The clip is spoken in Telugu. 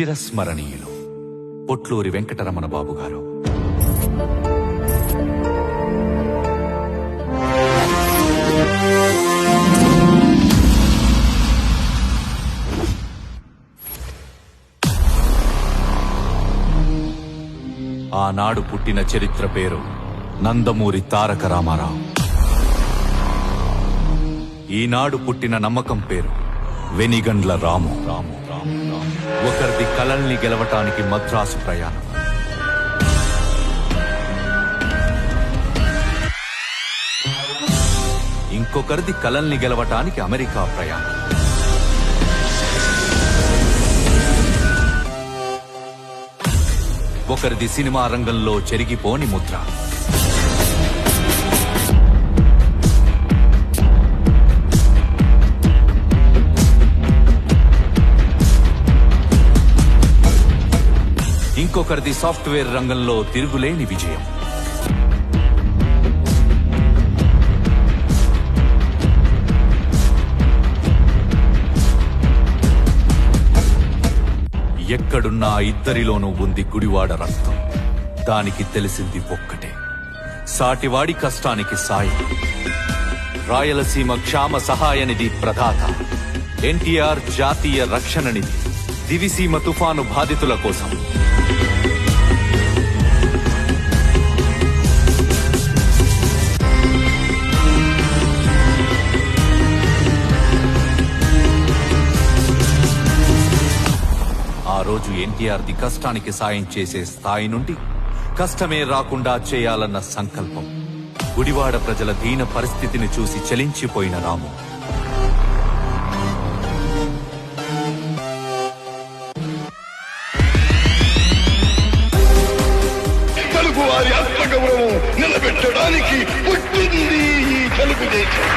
చిరస్మరణీయులు పొట్లూరి వెంకటరమణ బాబు గారు. ఆనాడు పుట్టిన చరిత్ర పేరు నందమూరి తారక రామారావు. ఈనాడు పుట్టిన నమ్మకం పేరు వెనిగండ్ల రాము. ఒకరిది కలల్ని గెలవటానికి మద్రాసు ప్రయాణం, ఇంకొకరిది కలల్ని గెలవటానికి అమెరికా ప్రయాణం. ఒకరిది సినిమా రంగంలో చెరిగిపోని ముద్ర. ఇంకొకరిది సాఫ్ట్వేర్ రంగంలో తిరుగులేని విజయం. ఎక్కడున్నా ఇద్దరిలోనూ ఉంది గుడివాడ రక్తం. దానికి తెలిసింది ఒక్కటే, సాటివాడి కష్టానికి సాయం. రాయలసీమ క్షామ సహాయనిధి ప్రదాత ఎన్టీఆర్ జాతీయ రక్షణ నిధి, దివిసీమ తుఫాను బాధితుల కోసం. ఆ రోజు ఎన్టీఆర్ ది కష్టానికి సాయం చేసే స్థాయి నుండి కష్టమే రాకుండా చేయాలన్న సంకల్పం. గుడివాడ ప్రజల దీన పరిస్థితిని చూసి చలించిపోయిన రాము తెలుగు వారి ఆత్మగౌరవం నిలబెట్టడానికి పుట్టింది ఈ తెలుగుదేశం.